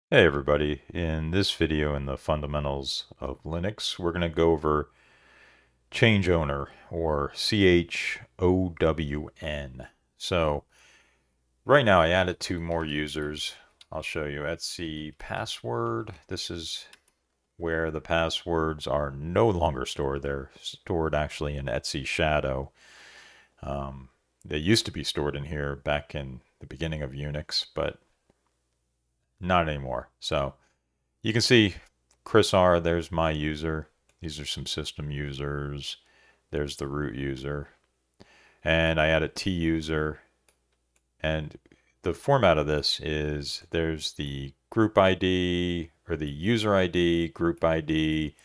Hey everybody, in this video in the fundamentals of Linux, we're going to go over change owner or CHOWN. So right now I added two more users. I'll show you Etsy password. This is where the passwords are no longer stored. They're stored actually in Etsy shadow. They used to be stored in here back in the beginning of Unix, but not anymore. So you can see Chris R, there's my user. These are some system users. There's the root user. And I add a T user. And the format of this is there's the group ID or the user ID, group ID,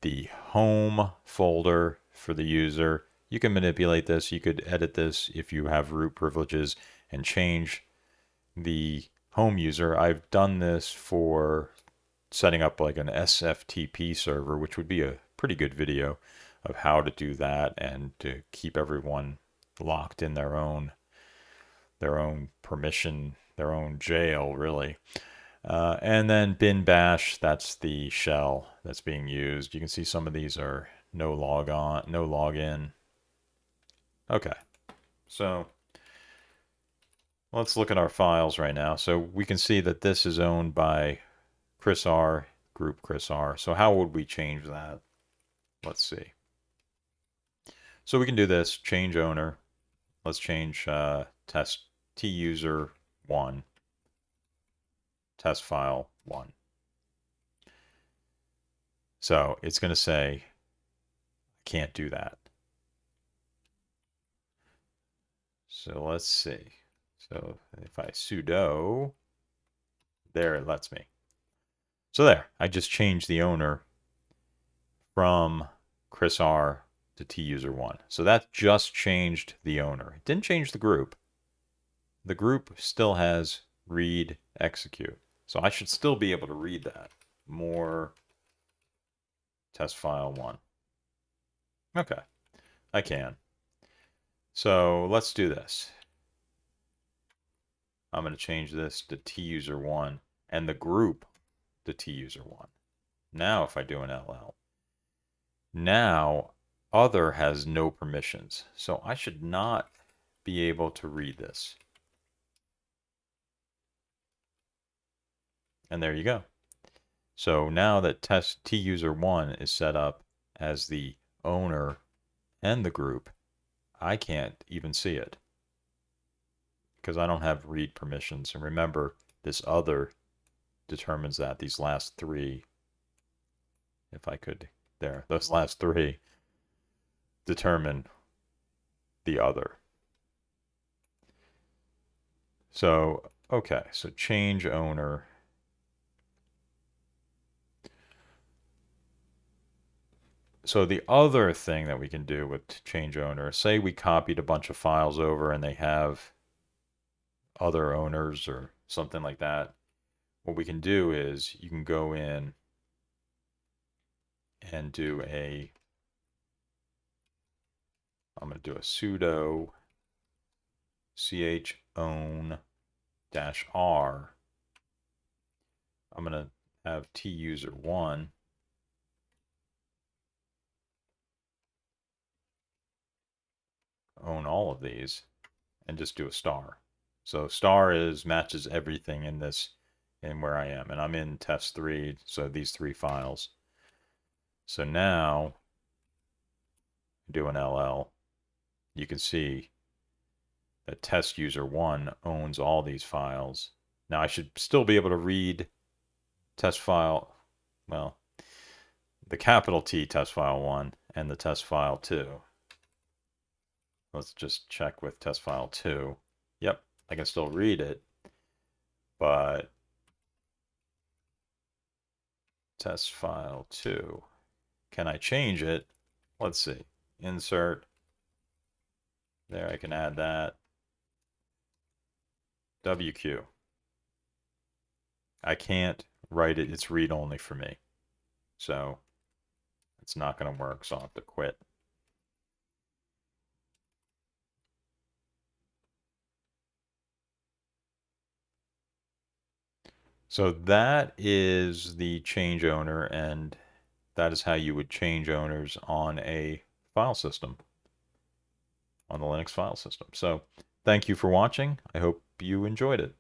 the home folder for the user. You can manipulate this. You could edit this if you have root privileges and change the home user. I've done this for setting up like an SFTP server, which would be a pretty good video of how to do that and to keep everyone locked in their own permission, their own jail, really. And then bin bash, that's the shell that's being used. You can see some of these are no log on, no login. Okay, so let's look at our files right now. So we can see that this is owned by Chris R, group Chris R. So how would we change that? Let's see. So we can do this, change owner. Let's change test T user 1, test file 1. So it's going to say, I can't do that. So let's see. So if I sudo, there it lets me. So there, I just changed the owner from Chris R to T user 1. So that just changed the owner. It didn't change the group. The group still has read execute. So I should still be able to read that. More test file 1. Okay, I can. So let's do this. I'm going to change this to tuser1 and the group to tuser1. Now if I do an LL, now other has no permissions. So I should not be able to read this. And there you go. So now that test tuser1 is set up as the owner and the group, I can't even see it because I don't have read permissions. And remember, this other determines that these last three, if I could, there, those last three determine the other. So, okay, so change owner. So the other thing that we can do with change owner, say we copied a bunch of files over and they have other owners or something like that. What we can do is you can go in and do I'm going to do a sudo chown -r. I'm going to have tuser1 own all of these and just do a star. So star matches everything in this in where I am. And I'm in test 3, so these 3 files. So now do an LL. You can see that test user 1 owns all these files. Now I should still be able to read test file, well, the capital T test file 1 and the test file 2. Let's just check with test file 2. Yep, I can still read it, but test file 2. Can I change it? Let's see. Insert. There, I can add that. WQ. I can't write it. It's read only for me. So it's not going to work, so I'll have to quit. So that is the change owner, and that is how you would change owners on a file system, on the Linux file system. So thank you for watching. I hope you enjoyed it.